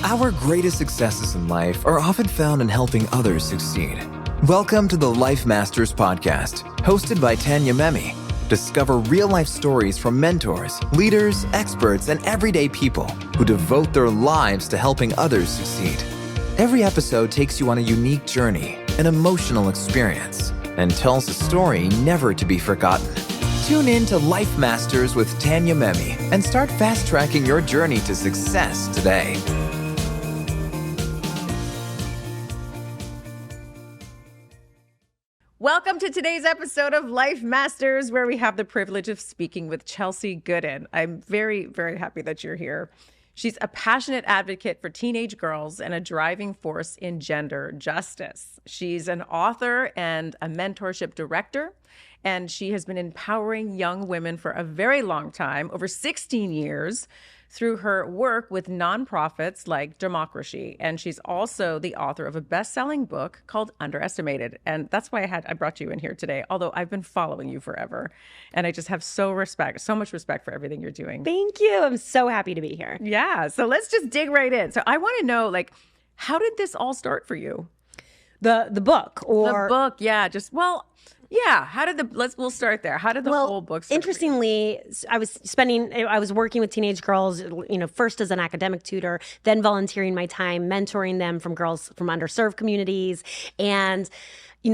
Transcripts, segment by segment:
Our greatest successes in life are often found in helping others succeed. Welcome to the Life Masters Podcast, hosted by Tanya Memi. Discover real-life stories from mentors, leaders, experts, and everyday people who devote their lives to helping others succeed. Every episode takes you on a unique journey, an emotional experience, and tells a story never to be forgotten. Tune in to Life Masters with Tanya Memi and start fast-tracking your journey to success today. Welcome to today's episode of Life Masters, where we have the privilege of speaking with Chelsey Goodan. I'm very, very happy that you're here. She's a passionate advocate for teenage girls and a driving force in gender justice. She's an author and a mentorship director, and she has been empowering young women for a very long time, over 16 years, through her work with nonprofits like DemocraShe. And she's also the author of a best-selling book called Underestimated. And that's why I brought you in here today, although I've been following you forever. And I just have so much respect for everything you're doing. Thank you. I'm so happy to be here. Yeah. So let's just dig right in. So I want to know, how did this all start for you? The book or... The book, yeah. We'll start there. How did the whole book start? Interestingly, I was working with teenage girls, first as an academic tutor, then volunteering my time, mentoring them from girls from underserved communities. And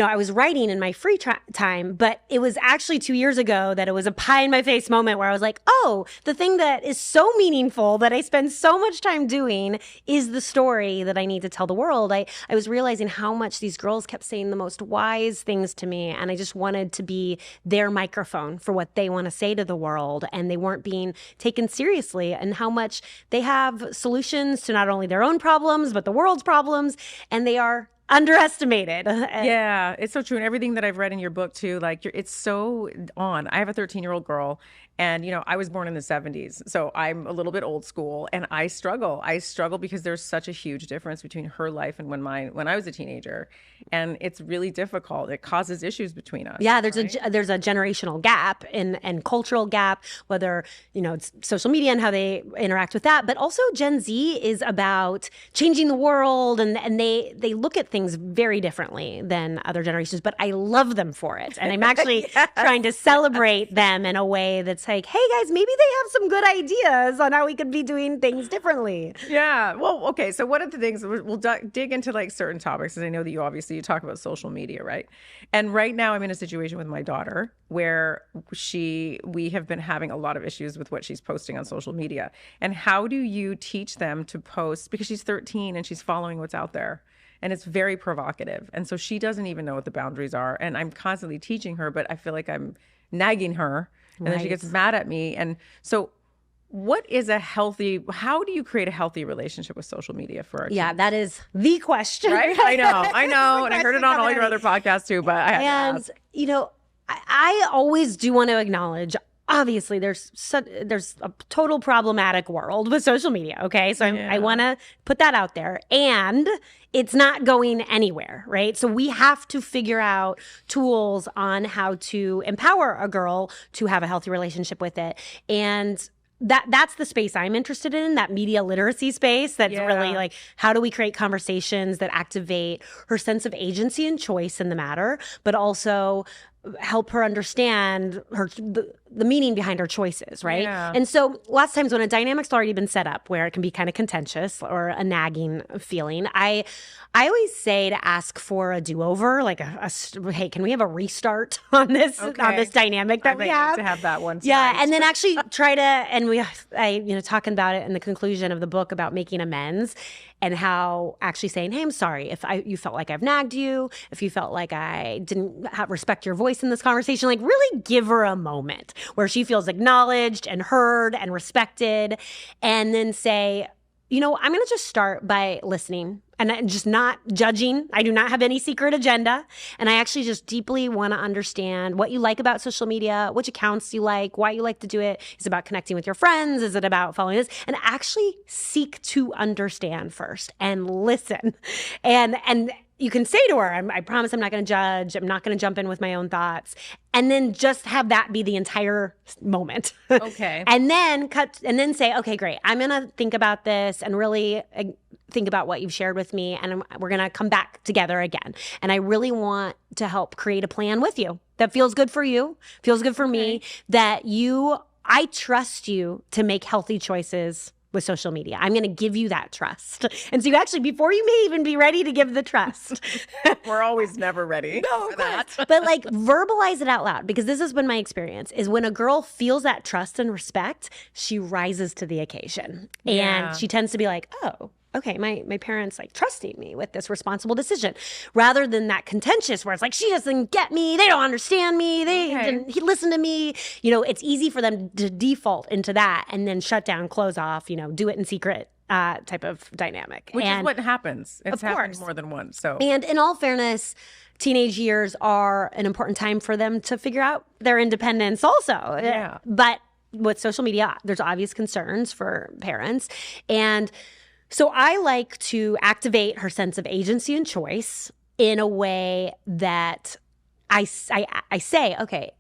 I was writing in my free time, but it was actually 2 years ago that it was a pie in my face moment where I was like, oh, the thing that is so meaningful that I spend so much time doing is the story that I need to tell the world. I was realizing how much these girls kept saying the most wise things to me, and I just wanted to be their microphone for what they want to say to the world, and they weren't being taken seriously, and how much they have solutions to not only their own problems, but the world's problems, and they are underestimated. Yeah, it's so true. And everything that I've read in your book too, it's so on. I have a 13-year-old girl, and I was born in the 70s, so I'm a little bit old school, and I struggle because there's such a huge difference between her life and when I was a teenager, and it's really difficult. It causes issues between us. Yeah, there's a generational gap and cultural gap, whether it's social media and how they interact with that, but also Gen Z is about changing the world, and they look at things very differently than other generations, but I love them for it, and I'm actually trying to celebrate them in a way that's like, hey guys, maybe they have some good ideas on how we could be doing things differently. Yeah. Well, okay. So one of the things we'll dig into certain topics, because I know that you talk about social media, right? And right now I'm in a situation with my daughter where we have been having a lot of issues with what she's posting on social media. And how do you teach them to post, because she's 13 and she's following what's out there, and it's very provocative. And so she doesn't even know what the boundaries are. And I'm constantly teaching her, but I feel like I'm nagging her. And then she gets mad at me. And so how do you create a healthy relationship with social media for our team? Yeah, that is the question. Right? I know. And I heard it on all your other podcasts too, but I had to ask. I always do want to acknowledge, obviously, there's a total problematic world with social media, okay? So I want to put that out there. And it's not going anywhere, right? So we have to figure out tools on how to empower a girl to have a healthy relationship with it. And that's the space I'm interested in, that media literacy space. That's really how do we create conversations that activate her sense of agency and choice in the matter, but also help her understand the meaning behind her choices, right? Yeah. And so lots of times when a dynamic's already been set up where it can be kind of contentious or a nagging feeling, I always say to ask for a do-over, hey, can we have a restart on this dynamic that we have? To have that one tonight. Yeah, and then actually try to, and talking about it in the conclusion of the book about making amends, and how actually saying, hey, I'm sorry if you felt like I've nagged you, if you felt like I didn't respect your voice in this conversation, really give her a moment where she feels acknowledged and heard and respected, and then say, I'm going to just start by listening and just not judging. I do not have any secret agenda. And I actually just deeply want to understand what you like about social media, which accounts you like, why you like to do it. Is it about connecting with your friends? Is it about following this? And actually seek to understand first and listen. And you can say to her, I promise I'm not going to judge. I'm not going to jump in with my own thoughts. And then just have that be the entire moment. Okay. And then say, okay, great. I'm going to think about this and really think about what you've shared with me. And we're going to come back together again. And I really want to help create a plan with you that feels good for you, feels good for me, that I trust you to make healthy choices with social media. I'm going to give you that trust. And so you actually, before you may even be ready to give the trust. We're always never ready for that. But like verbalize it out loud, because this has been my experience, is when a girl feels that trust and respect, she rises to the occasion. And she tends to be like, oh, okay, my parents like trusting me with this responsible decision, rather than that contentious where it's like, she doesn't get me, they don't understand me, they didn't listen to me. It's easy for them to default into that and then shut down, close off, do it in secret type of dynamic. Which is what happens. It's happened more than once. So, and in all fairness, teenage years are an important time for them to figure out their independence also. Yeah. But with social media, there's obvious concerns for parents. And so I like to activate her sense of agency and choice in a way that I say, okay,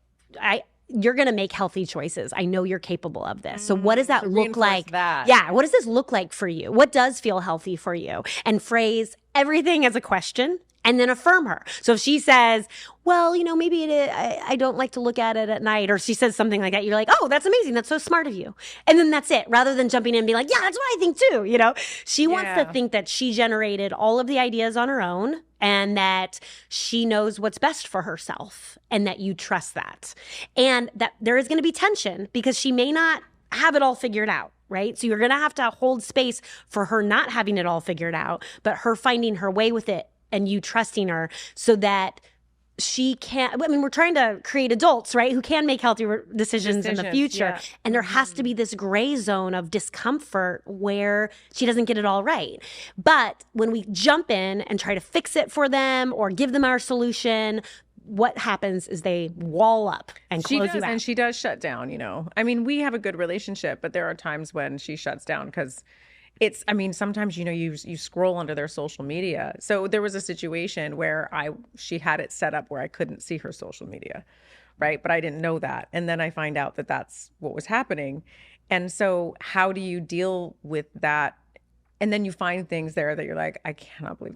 you're going to make healthy choices. I know you're capable of this. So what does that look like? Yeah. What does this look like for you? What does feel healthy for you? And phrase everything as a question. And then affirm her. So if she says, well, maybe I don't like to look at it at night, or she says something like that, you're like, oh, that's amazing. That's so smart of you. And then that's it, rather than jumping in and being like, yeah, that's what I think too. She wants to think that she generated all of the ideas on her own and that she knows what's best for herself and that you trust that. And that there is going to be tension because she may not have it all figured out. Right? So you're going to have to hold space for her not having it all figured out, but her finding her way with it and you trusting her so that she can, we're trying to create adults, right, who can make healthy decisions in the future. Yeah. And there has to be this gray zone of discomfort where she doesn't get it all right. But when we jump in and try to fix it for them or give them our solution, what happens is they wall up and close you out. And she does shut down, we have a good relationship, but there are times when she shuts down because sometimes, you scroll under their social media. So there was a situation where she had it set up where I couldn't see her social media, right? But I didn't know that. And then I find out that that's what was happening. And so how do you deal with that? And then you find things there that you're like, I cannot believe,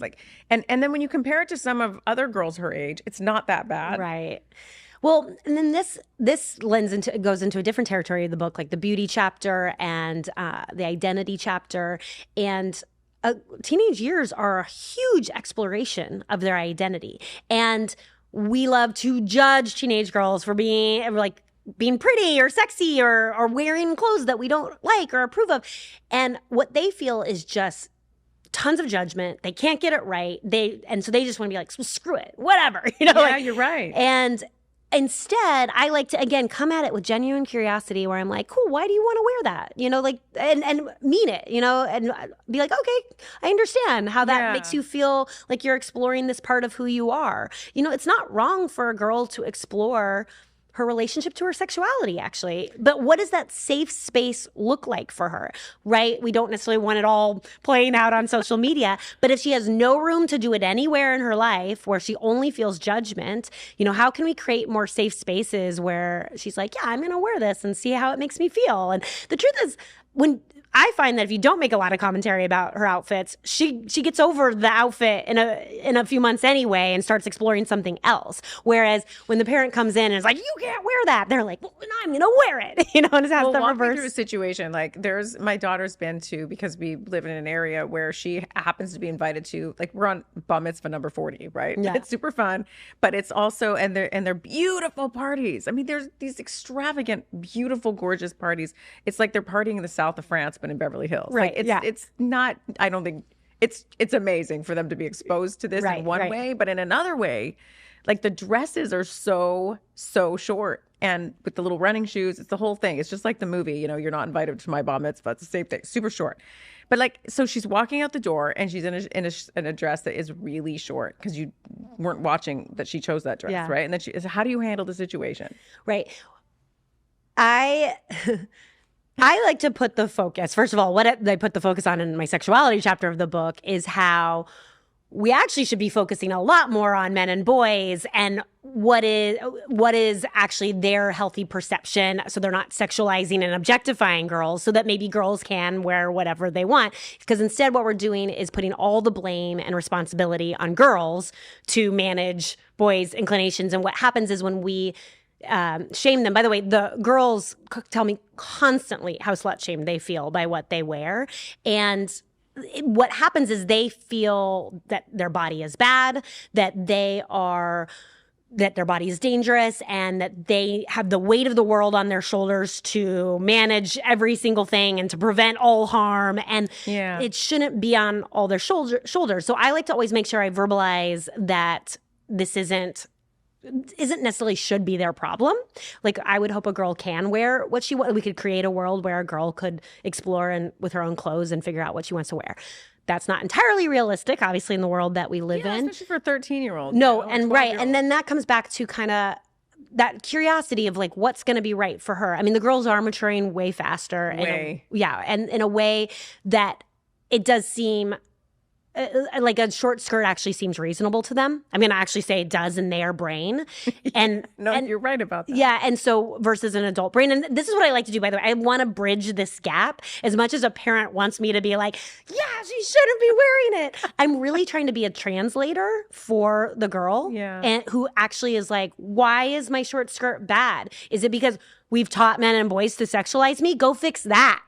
and then when you compare it to some of other girls her age, it's not that bad. Right. Well, and then this goes into a different territory of the book, like the beauty chapter and the identity chapter. And teenage years are a huge exploration of their identity. And we love to judge teenage girls for being pretty or sexy or wearing clothes that we don't like or approve of. And what they feel is just tons of judgment. They can't get it right. And so they just want to be like, well, screw it, whatever. Yeah, you're right. And instead, I like to, again, come at it with genuine curiosity where I'm like, cool, why do you want to wear that? And mean it, and be like, okay, I understand how that makes you feel like you're exploring this part of who you are. It's not wrong for a girl to explore her relationship to her sexuality, actually. But what does that safe space look like for her, right? We don't necessarily want it all playing out on social media, but if she has no room to do it anywhere in her life where she only feels judgment, how can we create more safe spaces where she's like, yeah, I'm going to wear this and see how it makes me feel? And the truth is, when I find that if you don't make a lot of commentary about her outfits, she gets over the outfit in a few months anyway and starts exploring something else. Whereas when the parent comes in and is like, you can't wear that, they're like, well, I'm going to wear it. And it has the walk me reverse. through a situation. My daughter's been to, because we live in an area where she happens to be invited to, we're on bar mitzvah number 40, right? Yeah. It's super fun, but it's also, and they're beautiful parties. There's these extravagant, beautiful, gorgeous parties. It's like they're partying in the south of France, but in Beverly Hills. Right. It's not, I don't think, it's amazing for them to be exposed to this in one way, but in another way, the dresses are so short, and with the little running shoes, it's the whole thing. It's just like the movie, you're not invited to my bar mitzvah. It's the same thing, super short. But so she's walking out the door and she's in a dress that is really short because you weren't watching that she chose that dress, right? And then how do you handle the situation? Right. I like to put the focus, first of all, what I put the focus on in my sexuality chapter of the book is how we actually should be focusing a lot more on men and boys and what is actually their healthy perception, so they're not sexualizing and objectifying girls, so that maybe girls can wear whatever they want. Because instead what we're doing is putting all the blame and responsibility on girls to manage boys' inclinations. And what happens is when we shame them. By the way, the girls tell me constantly how slut shamed they feel by what they wear. And what happens is they feel that their body is bad, that their body is dangerous, and that they have the weight of the world on their shoulders to manage every single thing and to prevent all harm. And it shouldn't be on all their shoulders. So I like to always make sure I verbalize that this isn't necessarily should be their problem. Like, I would hope a girl can wear what she wants. We could create a world where a girl could explore and with her own clothes and figure out what she wants to wear. That's not entirely realistic, obviously, in the world that we live in. Especially for a 13-year-old. No, and right. And then that comes back to kind of that curiosity of like, what's going to be right for her. I mean, the girls are maturing way faster. And in a way that it does seem like a short skirt actually seems reasonable to them. I'm going to actually say it does in their brain. And you're right about that. Yeah. And so versus an adult brain. And this is what I like to do, by the way. I want to bridge this gap as much as a parent wants me to be like, yeah, she shouldn't be wearing it. I'm really trying to be a translator for the girl. And who actually is like, why is my short skirt bad? Is it because we've taught men and boys to sexualize me? Go fix that.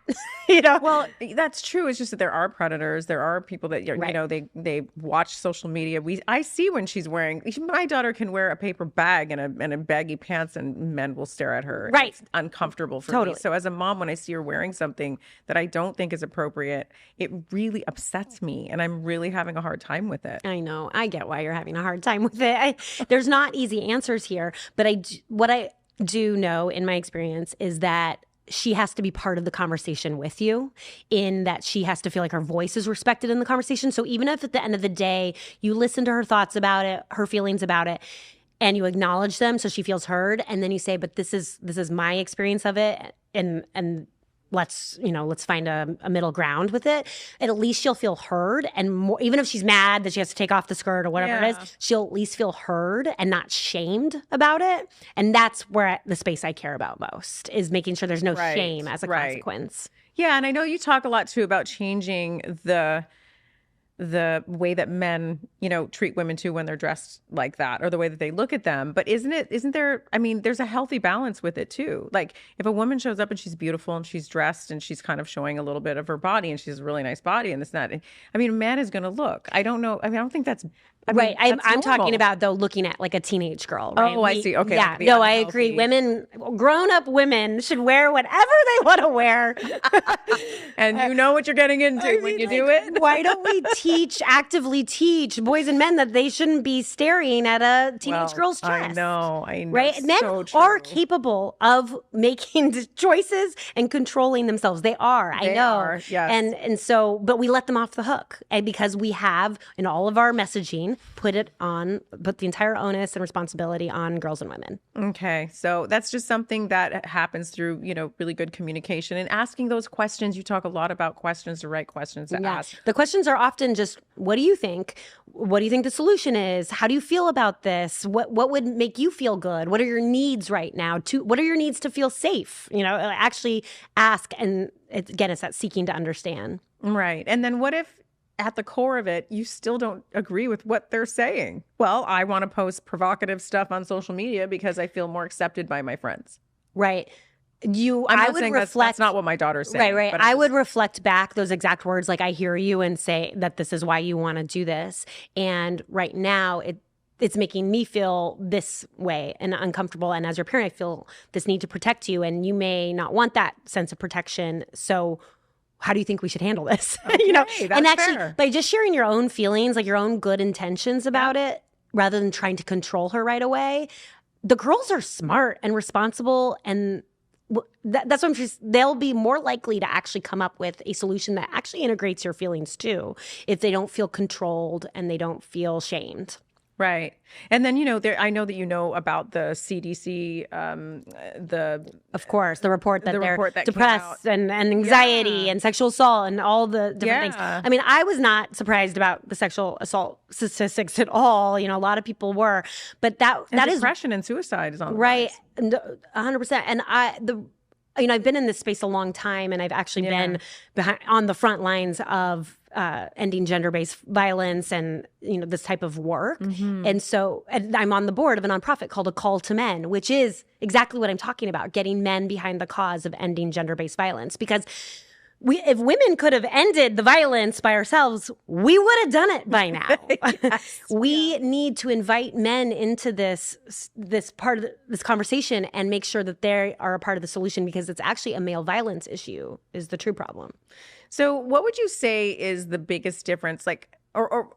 Well, that's true. It's just that there are predators. There are people that, they watch social media. I see when she's wearing, my daughter can wear a paper bag and a baggy pants and men will stare at her. Right. It's uncomfortable for me. So as a mom, when I see her wearing something that I don't think is appropriate, it really upsets me. And I'm really having a hard time with it. I know. I get why you're having a hard time with it. There's not easy answers here. But what I do know in my experience is that she has to be part of the conversation with you, in that she has to feel like her voice is respected in the conversation. So even if at the end of the day, you listen to her thoughts about it, her feelings about it, and you acknowledge them so she feels heard, and then you say, but this is my experience of it, and let's find a middle ground with it. And at least she'll feel heard, and more, even if she's mad that she has to take off the skirt or whatever it is, she'll at least feel heard and not shamed about it. And that's where the space I care about most, is making sure there's no shame as a consequence. Yeah, and I know you talk a lot too about changing the way that men, treat women too when they're dressed like that, or the way that they look at them. But isn't there, there's a healthy balance with it too. Like, if a woman shows up and she's beautiful and she's dressed and she's kind of showing a little bit of her body and she has a really nice body and this and that, a man is going to look. I don't know. I don't think that's right. I'm talking about, though, looking at like a teenage girl. Right? Oh, I see. Okay. Yeah. No, I agree. Grown-up women should wear whatever they want to wear. And you know what you're getting into when you do it. Why don't we actively teach boys and men that they shouldn't be staring at a teenage girl's chest? I know. Right? Men are capable of making choices and controlling themselves. They are. I know. Yes. And so, but we let them off the hook, and because we have, in all of our messaging, put the entire onus and responsibility on girls and women. Okay. So that's just something that happens through, really good communication and asking those questions. You talk a lot about questions, the right questions to ask. The questions are often just, what do you think? What do you think the solution is? How do you feel about this? What would make you feel good? What are your needs right now? What are your needs to feel safe? Actually ask. And again, it's that seeking to understand. Right. And then what if, at the core of it, you still don't agree with what they're saying? Well, I want to post provocative stuff on social media because I feel more accepted by my friends. Right. I would reflect. That's not what my daughter's saying. Right. I would reflect back those exact words, like, I hear you, and say that this is why you want to do this. And right now, it's making me feel this way and uncomfortable. And as your parent, I feel this need to protect you, and you may not want that sense of protection. So how do you think we should handle this? Okay, that's and actually, fair. by just sharing your own feelings, like your own good intentions about it, rather than trying to control her right away, the girls are smart and responsible, and that's what they'll be more likely to actually come up with a solution that actually integrates your feelings too, if they don't feel controlled and they don't feel shamed. Right. And then, I know that you know about the CDC, Of course, the report that they're report that came depressed out. and anxiety and sexual assault and all the different things. Yeah. I mean, I was not surprised about the sexual assault statistics at all. A lot of people were, but that is depression and suicide is on the right, rise. 100%. And I've been in this space a long time, and I've actually been on the front lines of ending gender-based violence and this type of work. And so I'm on the board of a nonprofit called A Call to Men, which is exactly what I'm talking about, getting men behind the cause of ending gender-based violence. Because if women could have ended the violence by ourselves, we would have done it by now. We need to invite men into this part of this conversation and make sure that they are a part of the solution, because it's actually a male violence issue is the true problem. So what would you say is the biggest difference? Or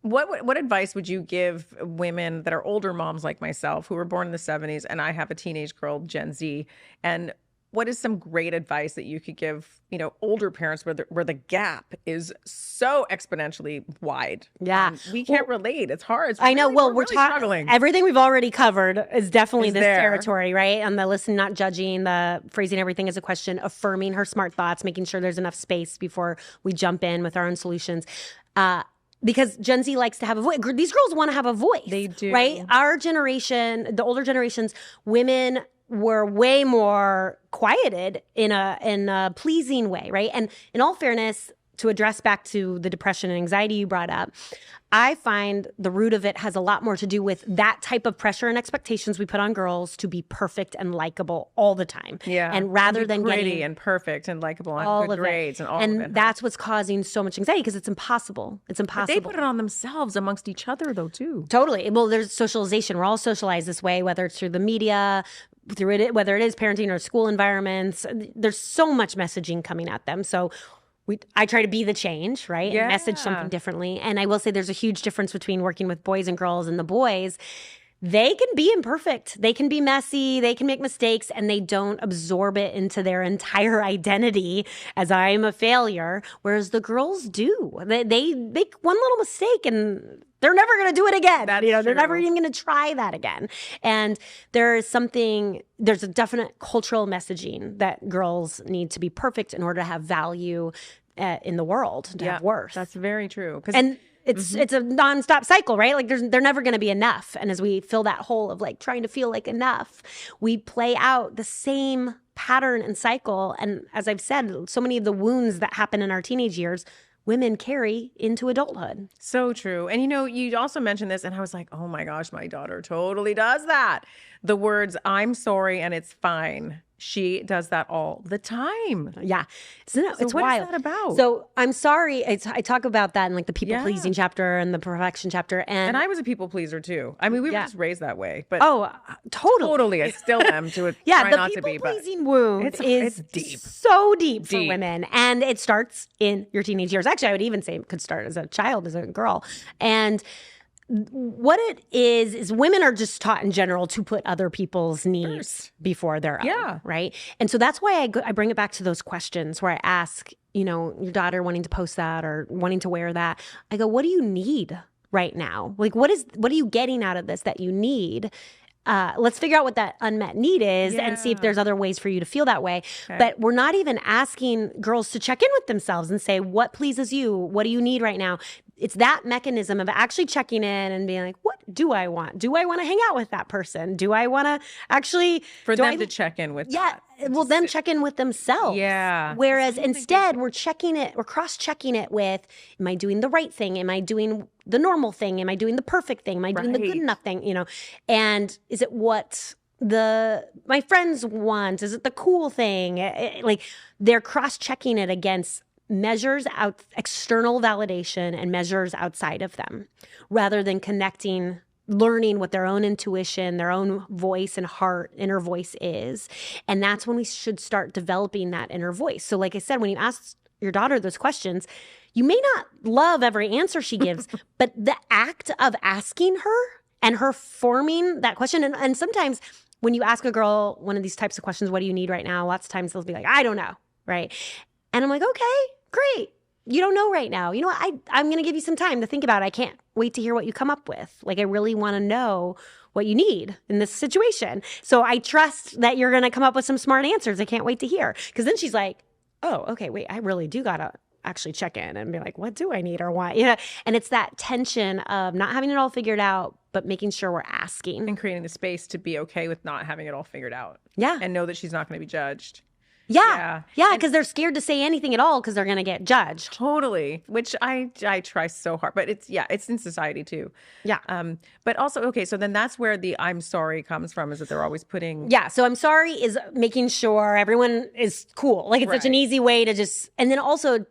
what advice would you give women that are older moms like myself, who were born in the 70s, and I have a teenage girl, Gen Z, and what is some great advice that you could give, older parents where the gap is so exponentially wide? Yeah. We can't relate. It's hard. I know. Well, we're really struggling. Everything we've already covered is definitely this there. territory, right? And the listening, not judging, the phrasing everything as a question, affirming her smart thoughts, making sure there's enough space before we jump in with our own solutions. Because Gen Z likes to have a voice. These girls want to have a voice. They do. Right? Our generation, the older generations, women were way more quieted in a pleasing way, right? And in all fairness, to address back to the depression and anxiety you brought up, I find the root of it has a lot more to do with that type of pressure and expectations we put on girls to be perfect and likable all the time. Yeah. And rather than pretty getting and perfect and likable and all good of grades it. and all of it. And that's what's causing so much anxiety, because it's impossible. It's impossible. They put it on themselves amongst each other, though, too. Totally. Well, there's socialization. We're all socialized this way, whether it's through the media, whether it is parenting or school environments. There's so much messaging coming at them. So I try to be the change, right? Yeah. And message something differently. And I will say there's a huge difference between working with boys and girls. And the boys, they can be imperfect. They can be messy. They can make mistakes, and they don't absorb it into their entire identity as I'm a failure. Whereas the girls do. They make one little mistake and they're never going to do it again. They're never even going to try that again. And there's a definite cultural messaging that girls need to be perfect in order to have value in the world, to have worth. That's very true. And it's a nonstop cycle, right? Like they're never going to be enough. And as we fill that hole of like trying to feel like enough, we play out the same pattern and cycle. And as I've said, so many of the wounds that happen in our teenage years, women carry into adulthood. So true. And you also mentioned this, and I was like, oh my gosh, my daughter totally does that. The words, I'm sorry and it's fine. She does that all the time. Yeah. So it's what wild. is that about? So I'm sorry. I talk about that in like the people pleasing chapter and the perfection chapter. And I was a people pleaser too. I mean, we were just raised that way. But totally. I still am to yeah, try the not to be. People pleasing wound it's deep. So deep for women. And it starts in your teenage years. Actually, I would even say it could start as a child, as a girl. And what it is women are just taught in general to put other people's needs before their own, right? And so that's why I bring it back to those questions where I ask, your daughter wanting to post that or wanting to wear that. I go, what do you need right now? Like, what are you getting out of this that you need? Let's figure out what that unmet need is and see if there's other ways for you to feel that way. Okay. But we're not even asking girls to check in with themselves and say, what pleases you? What do you need right now? It's that mechanism of actually checking in and being like, what do I want? Do I want to hang out with that person? Do I want to actually... For them to check in with that. Well, them check in with themselves. Yeah. Whereas instead, we're cross-checking it with, am I doing the right thing? Am I doing the normal thing? Am I doing the perfect thing? Am I doing the good enough thing? And is it what my friends want? Is it the cool thing? Like, they're cross-checking it against measures out external validation and measures outside of them, rather than connecting, learning what their own intuition, their own voice and heart, inner voice is. And that's when we should start developing that inner voice. So like I said, when you ask your daughter those questions, you may not love every answer she gives, but the act of asking her and her forming that question, and sometimes when you ask a girl one of these types of questions, what do you need right now? Lots of times they'll be like, I don't know, right? And I'm like, okay, great. you don't know right now. You know what? I'm going to give you some time to think about it. I can't wait to hear what you come up with. Like, I really want to know what you need in this situation. So I trust that you're going to come up with some smart answers. I can't wait to hear. Because then she's like, oh, okay, wait, I really do got to actually check in and be like, what do I need or what? And it's that tension of not having it all figured out, but making sure we're asking. And creating the space to be okay with not having it all figured out. Yeah. And know that she's not going to be judged. Yeah, because they're scared to say anything at all because they're going to get judged. Totally, which I try so hard, but it's in society too. Yeah. But also, okay, so then that's where the I'm sorry comes from, is that they're always putting. Yeah, so I'm sorry is making sure everyone is cool. Like, it's such an easy way to just, and then also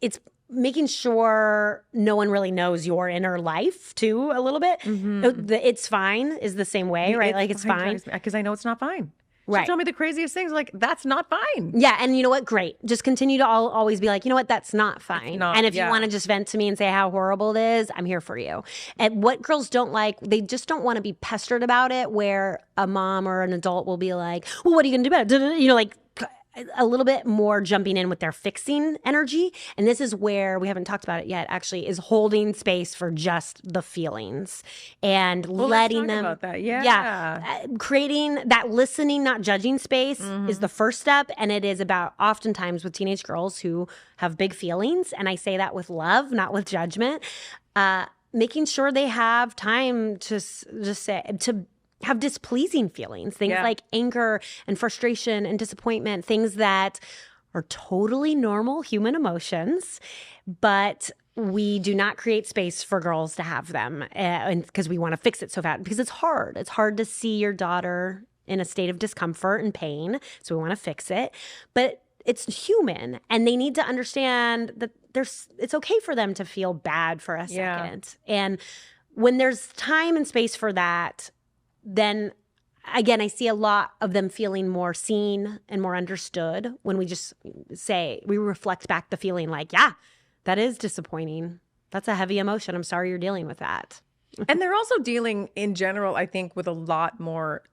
it's making sure no one really knows your inner life too, a little bit. The it's fine is the same way, right? Like, it's fine. Because I know it's not fine. Right. She'll tell me the craziest things, like, that's not fine. Yeah, and you know what? Great. Just continue to always be like, you know what? That's not fine. And if you want to just vent to me and say how horrible it is, I'm here for you. And what girls don't like, they just don't want to be pestered about it, where a mom or an adult will be like, well, what are you going to do about it? You know, like, a little bit more jumping in with their fixing energy. And this is where we haven't talked about it yet, actually, is holding space for just the feelings and letting them. About that. Yeah. Creating that listening, not judging space is the first step. And it is about, oftentimes with teenage girls who have big feelings, and I say that with love, not with judgment, making sure they have time to just say, to have displeasing feelings, things like anger and frustration and disappointment, things that are totally normal human emotions, but we do not create space for girls to have them, and because we want to fix it so fast, because it's hard. It's hard to see your daughter in a state of discomfort and pain, so we want to fix it. But it's human, and they need to understand that it's okay for them to feel bad for a second. And when there's time and space for that, then again, I see a lot of them feeling more seen and more understood when we just say, we reflect back the feeling like, yeah, that is disappointing. That's a heavy emotion. I'm sorry you're dealing with that. And they're also dealing in general, I think, with a lot more.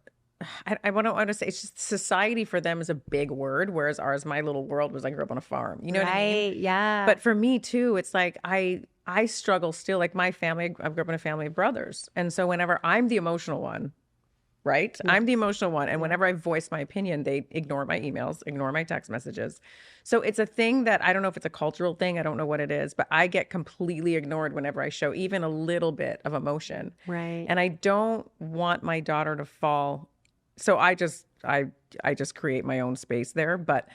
I don't want to say, it's just society for them is a big word, whereas ours, my little world, was I grew up on a farm. You know what I mean? Yeah. But for me too, it's like I struggle still. Like, my family, I grew up in a family of brothers, and so whenever I'm the emotional one, right? Yeah. I'm the emotional one. And whenever I voice my opinion, they ignore my emails, ignore my text messages. So it's a thing that I don't know if it's a cultural thing. I don't know what it is, but I get completely ignored whenever I show even a little bit of emotion. Right. And I don't want my daughter to fall. So I just create my own space there. But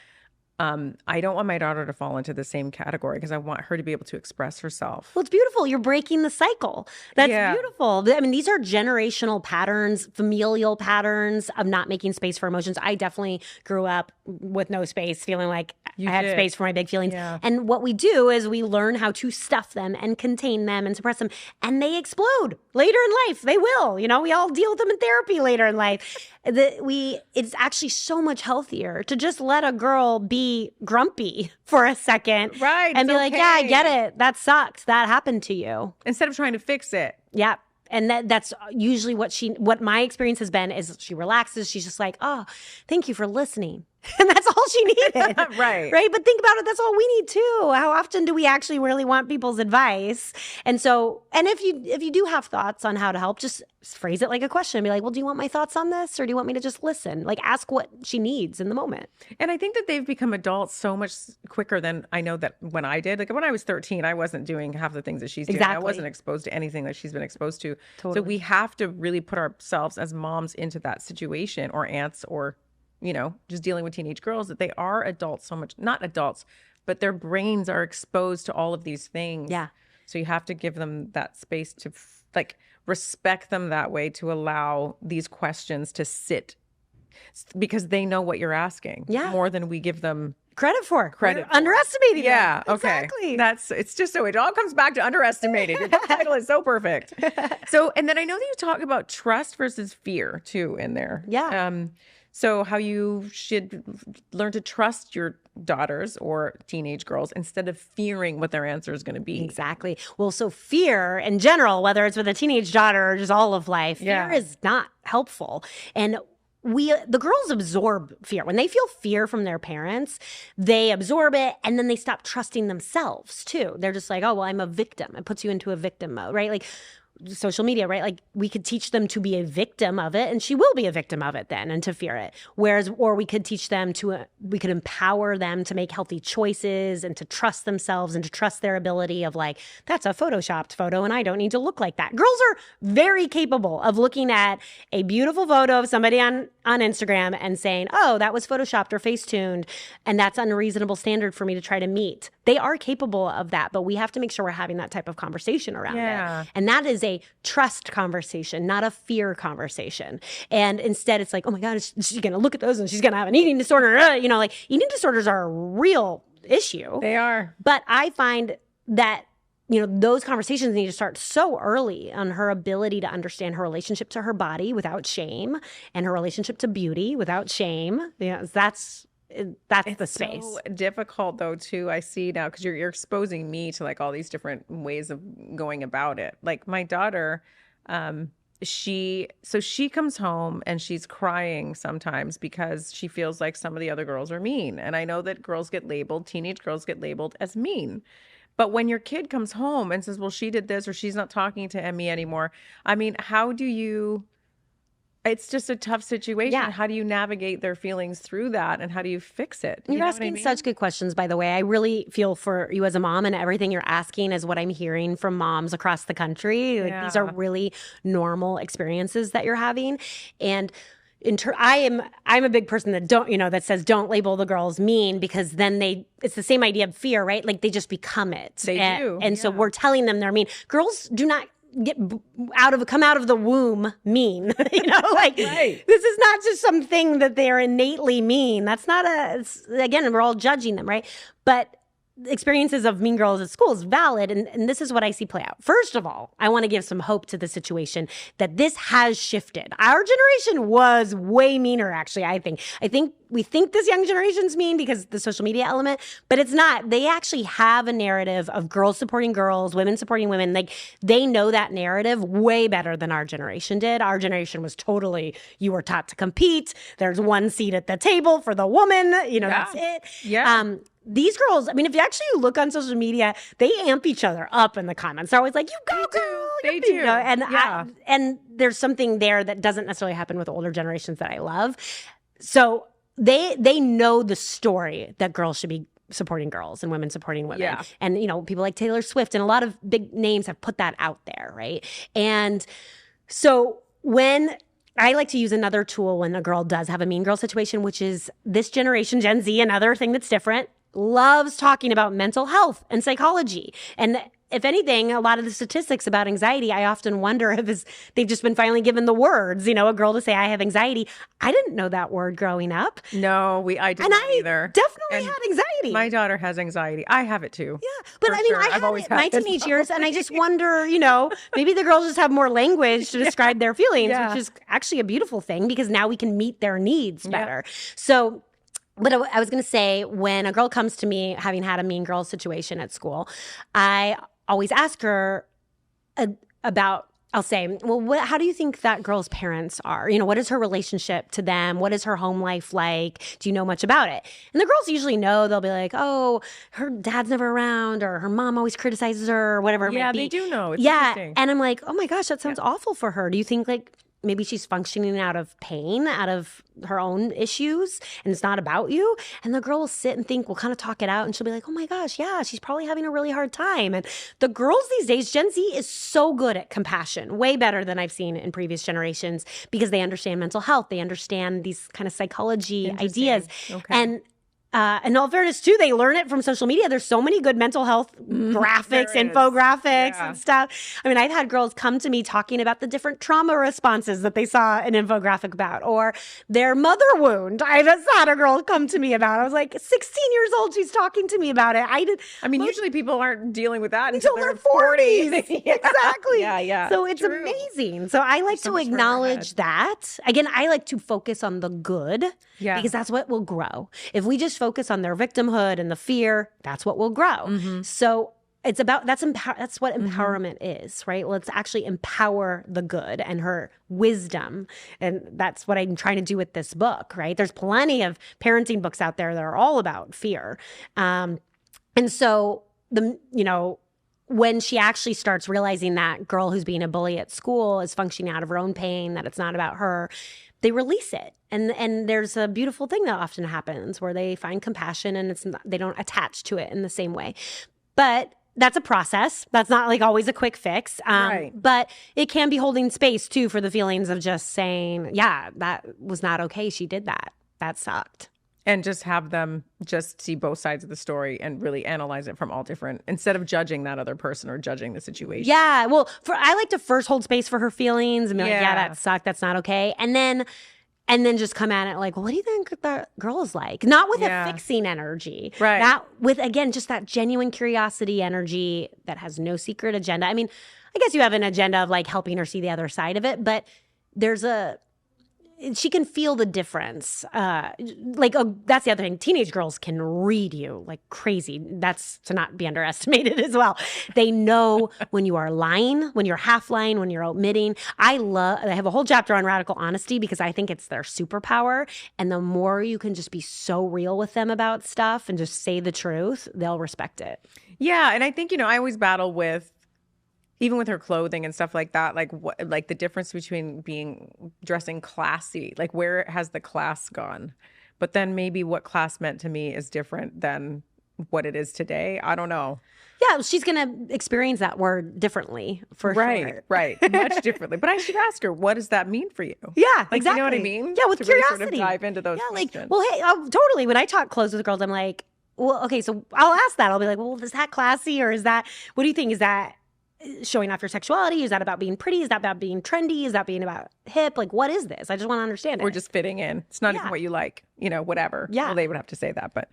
I don't want my daughter to fall into the same category, because I want her to be able to express herself. Well, it's beautiful. You're breaking the cycle. That's beautiful. I mean, these are generational patterns, familial patterns of not making space for emotions. I definitely grew up with no space, feeling like I had space for my big feelings. Yeah. And what we do is we learn how to stuff them and contain them and suppress them, and they explode later in life. They will. You know, we all deal with them in therapy later in life. It's actually so much healthier to just let a girl be grumpy for a second, right? And be like, yeah, I get it. That sucked. That happened to you. Instead of trying to fix it. Yeah. And that's usually what my experience has been, is she relaxes. She's just like, oh, thank you for listening. And that's all she needed. Right. Right. But think about it. That's all we need too. How often do we actually really want people's advice? And so, and if you do have thoughts on how to help, just phrase it like a question. Be like, well, do you want my thoughts on this, or do you want me to just listen? Like, ask what she needs in the moment. And I think that they've become adults so much quicker than I know that when I did. Like, when I was 13, I wasn't doing half the things that she's doing. I wasn't exposed to anything that she's been exposed to. Totally. So we have to really put ourselves as moms into that situation, or aunts, or, you know, just dealing with teenage girls, that they are adults so much, not adults, but their brains are exposed to all of these things. Yeah. So you have to give them that space to like respect them that way, to allow these questions to sit, because they know what you're asking more than we give them credit for. We're underestimating. Yeah. Them. Okay. Exactly. It's just so it all comes back to underestimated. Your title is so perfect. So, and then I know that you talk about trust versus fear too in there. Yeah. So how you should learn to trust your daughters or teenage girls instead of fearing what their answer is going to be. Exactly. Well, so fear in general, whether it's with a teenage daughter or just all of life, fear is not helpful. And the girls absorb fear. When they feel fear from their parents, they absorb it, and then they stop trusting themselves too. They're just like, oh, well, I'm a victim. It puts you into a victim mode, right? Like social media, right? Like we could teach them to be a victim of it, and she will be a victim of it then, and to fear it. Or we could teach them we could empower them to make healthy choices and to trust themselves and to trust their ability of like, that's a photoshopped photo and I don't need to look like that. Girls are very capable of looking at a beautiful photo of somebody on Instagram and saying, oh, that was photoshopped or face-tuned, and that's an unreasonable standard for me to try to meet. They are capable of that, but we have to make sure we're having that type of conversation around it. And that is a trust conversation, not a fear conversation. And instead it's like, oh my God, she's going to look at those and she's going to have an eating disorder. You know, like eating disorders are a real issue. They are. But I find that, you know, those conversations need to start so early on her ability to understand her relationship to her body without shame and her relationship to beauty without shame. You know, that's the space. So difficult though too. I see now because you're exposing me to like all these different ways of going about it. Like my daughter, she comes home and she's crying sometimes because she feels like some of the other girls are mean. And I know that teenage girls get labeled as mean. But when your kid comes home and says, well, she did this or she's not talking to me anymore. I mean, it's just a tough situation. Yeah. How do you navigate their feelings through that? And how do you fix it? You're asking such good questions, by the way. I really feel for you as a mom, and everything you're asking is what I'm hearing from moms across the country. Like, these are really normal experiences that you're having. And I'm a big person that says don't label the girls mean, because then it's the same idea of fear, right? Like they just become it. They do. And so we're telling them they're mean. Girls do not come out of the womb mean. Like right. This is not just something that they're innately mean. That's not again, we're all judging them, right? But experiences of mean girls at school is valid, and this is what I see play out. First of all, I want to give some hope to the situation that this has shifted. Our generation was way meaner, actually, I think we think this young generation's mean because the social media element, but it's not. They actually have a narrative of girls supporting girls, women supporting women. Like they know that narrative way better than our generation did. Our generation was totally, you were taught to compete. There's one seat at the table for the woman, that's it. Yeah. These girls, I mean, if you actually look on social media, they amp each other up in the comments. They're always like, you go, girl. They do. And there's something there that doesn't necessarily happen with older generations that I love. So they know the story that girls should be supporting girls and women supporting women. Yeah. And, people like Taylor Swift and a lot of big names have put that out there, right? And so when I like to use another tool when a girl does have a mean girl situation, which is this generation, Gen Z, another thing that's different, loves talking about mental health and psychology. And if anything, a lot of the statistics about anxiety, I often wonder if they've just been finally given the words, a girl to say, I have anxiety. I didn't know that word growing up. No, I didn't either. Definitely had anxiety. My daughter has anxiety. I have it too. Yeah. But I mean, sure. I've always had my teenage years, and I just wonder, maybe the girls just have more language to describe their feelings, which is actually a beautiful thing because now we can meet their needs better. Yeah. So, but I was going to say, when a girl comes to me having had a mean girl situation at school, I always ask her about, I'll say, well, how do you think that girl's parents are? What is her relationship to them? What is her home life like? Do you know much about it? And the girls usually know. They'll be like, oh, her dad's never around, or her mom always criticizes her, or whatever it might be. Yeah, they do know. It's interesting. And I'm like, oh my gosh, that sounds awful for her. Do you think maybe she's functioning out of pain, out of her own issues, and it's not about you? And the girl will sit and think, we'll kind of talk it out, and she'll be like, oh my gosh, yeah, she's probably having a really hard time. And the girls these days, Gen Z, is so good at compassion, way better than I've seen in previous generations, because they understand mental health. They understand these kind of psychology ideas. Okay. And in all fairness, too, they learn it from social media. There's so many good mental health graphics, infographics, and stuff. I mean, I've had girls come to me talking about the different trauma responses that they saw an infographic about, or their mother wound. I just had a girl come to me about. I was like, 16 years old, she's talking to me about it. Usually people aren't dealing with that until their 40s. Exactly. Yeah. So it's amazing. So I like to acknowledge that. Again, I like to focus on the good, because that's what will grow. If we just focus on their victimhood and the fear, that's what will grow. Mm-hmm. So it's about that's what empowerment is, right? Let's actually empower the good and her wisdom. And that's what I'm trying to do with this book, right? There's plenty of parenting books out there that are all about fear. And so when she actually starts realizing that girl who's being a bully at school is functioning out of her own pain, that it's not about her, they release it. And there's a beautiful thing that often happens where they find compassion and they don't attach to it in the same way. But that's a process. That's not like always a quick fix. Right. But it can be holding space too for the feelings of just saying, yeah, that was not okay. She did that. That sucked. And just have them just see both sides of the story and really analyze it from all different, instead of judging that other person or judging the situation. Yeah. Well, I like to first hold space for her feelings and be like, Yeah. yeah, that sucked. That's not okay. And then just come at it like, well, what do you think that girl is like? Not with a fixing energy. Right. Not with, again, just that genuine curiosity energy that has no secret agenda. I mean, I guess you have an agenda of like helping her see the other side of it, but she can feel the difference. That's the other thing. Teenage girls can read you like crazy. That's to not be underestimated as well. They know when you are lying, when you're half lying, when you're omitting. I have a whole chapter on radical honesty because I think it's their superpower. And the more you can just be so real with them about stuff and just say the truth, they'll respect it. Yeah. And I think, I always battle with, even with her clothing and stuff like that, like the difference between dressing classy, like where has the class gone? But then maybe what class meant to me is different than what it is today. I don't know. Yeah, she's going to experience that word differently for sure. Right. Much differently. But I should ask her, what does that mean for you? Yeah, exactly. You know what I mean? Yeah, with to really curiosity. sort of dive into those questions. questions. Well, hey, totally. When I talk clothes with girls, I'm like, well, okay, so I'll ask that. I'll be like, well, is that classy or is that, what do you think? Is that showing off your sexuality? Is that about being pretty? Is that about being trendy? Is that being about hip? Like, what is this? I just want to understand it. Or just fitting in. It's not even what you like, whatever. Yeah. Well, they would have to say that, but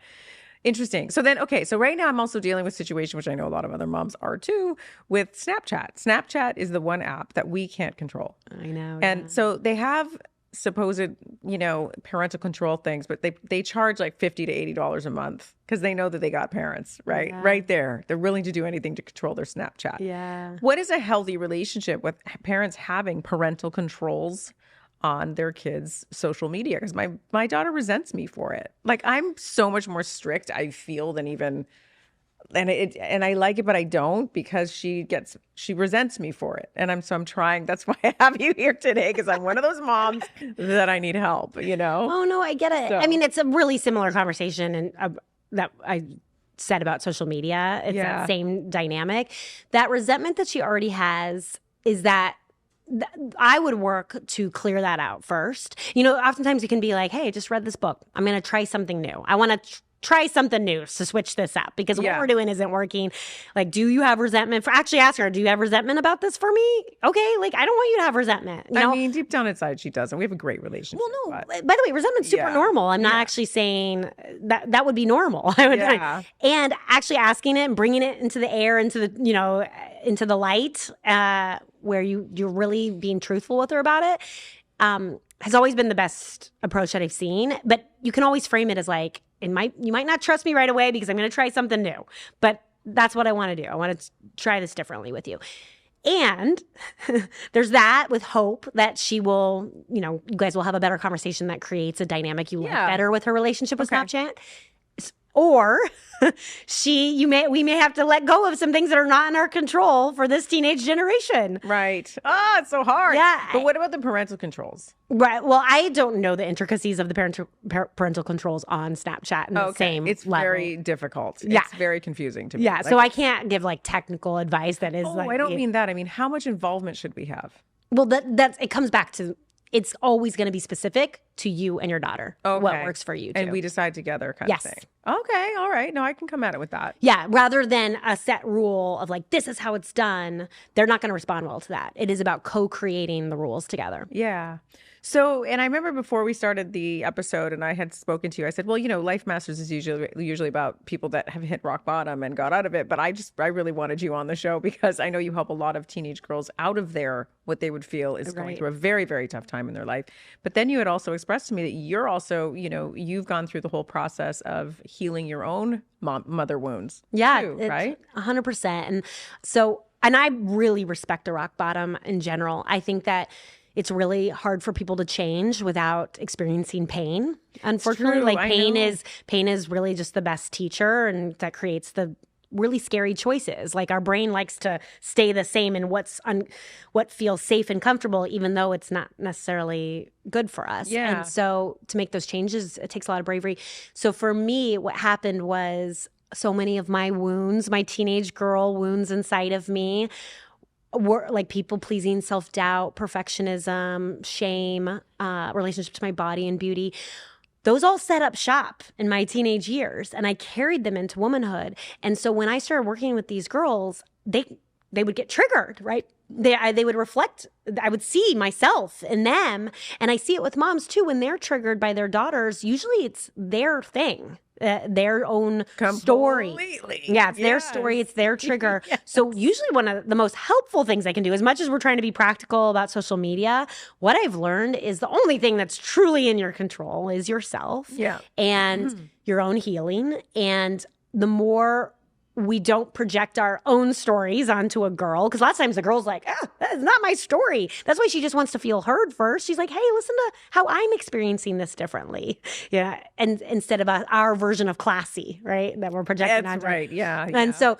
interesting. So then, okay, so right now I'm also dealing with a situation, which I know a lot of other moms are too, with Snapchat. Snapchat is the one app that we can't control. I know. And so they have supposed, parental control things, but they charge like $50 to $80 a month because they know that they got parents, right? Yeah. Right there. They're willing to do anything to control their Snapchat. Yeah. What is a healthy relationship with parents having parental controls on their kids' social media? Because my daughter resents me for it. Like, I'm so much more strict, I feel, than even... And I like it, but I don't, because she resents me for it. And I'm trying. That's why I have you here today, because I'm one of those moms that I need help, Oh, no, I get it. So. I mean, it's a really similar conversation and that I said about social media. It's that same dynamic. That resentment that she already has is that I would work to clear that out first. Oftentimes you can be like, hey, I just read this book. I'm going to try something new. I want to try something new to switch this up because what we're doing isn't working. Like, do you have resentment? Actually ask her, do you have resentment about this for me? Okay, like, I don't want you to have resentment. I mean, deep down inside, she doesn't. We have a great relationship. Well, no, by the way, resentment's super normal. I'm not actually saying that would be normal. And actually asking it and bringing it into the air, into the, into the light, where you're really being truthful with her about it, has always been the best approach that I've seen. But you can always frame it as like, you might not trust me right away because I'm going to try something new, but that's what I want to do. I want to try this differently with you. And there's that with hope that she will, you guys will have a better conversation that creates a dynamic you like better with her relationship with Snapchat. Or we may have to let go of some things that are not in our control for this teenage generation. Right. Oh, it's so hard. Yeah. But what about the parental controls? Right. Well, I don't know the intricacies of the parental controls on Snapchat in the same It's level. very difficult. Yeah. It's very confusing to me. Yeah. So I can't give like technical advice that is I don't mean that. I mean, how much involvement should we have? Well, it comes back to, it's always going to be specific to you and your daughter. What works for you too. And we decide together kind of thing. Okay. All right. No, I can come at it with that. Yeah. Rather than a set rule of like, this is how it's done. They're not going to respond well to that. It is about co-creating the rules together. Yeah. So, and I remember before we started the episode and I had spoken to you, I said, well, Life Masters is usually about people that have hit rock bottom and got out of it. But I really wanted you on the show because I know you help a lot of teenage girls out of what they would feel is going through a very, very tough time in their life. But then you had also expressed to me that you're also, you've gone through the whole process of healing your own mother wounds. Yeah, too, right? 100%. And I really respect the rock bottom in general. I think that it's really hard for people to change without experiencing pain. Unfortunately, like pain is really just the best teacher, and that creates the really scary choices. Like our brain likes to stay the same in what feels safe and comfortable, even though it's not necessarily good for us. Yeah. And so to make those changes, it takes a lot of bravery. So for me, what happened was so many of my wounds, my teenage girl wounds inside of me, were like people pleasing, self-doubt, perfectionism, shame, relationship to my body and beauty. Those all set up shop in my teenage years, and I carried them into womanhood. And so when I started working with these girls, they would get triggered, right? They would reflect. I would see myself in them, and I see it with moms too. When they're triggered by their daughters, usually it's their thing. Their own story. Yeah, it's their story. It's their trigger. Yes. So usually one of the most helpful things I can do, as much as we're trying to be practical about social media, what I've learned is the only thing that's truly in your control is yourself and your own healing. And the more we don't project our own stories onto a girl, because lots of times the girl's like, that's not my story. That's why she just wants to feel heard first. She's like, hey, listen to how I'm experiencing this differently. Yeah. And instead of our version of classy, right? That we're projecting onto. That's right. Yeah. And so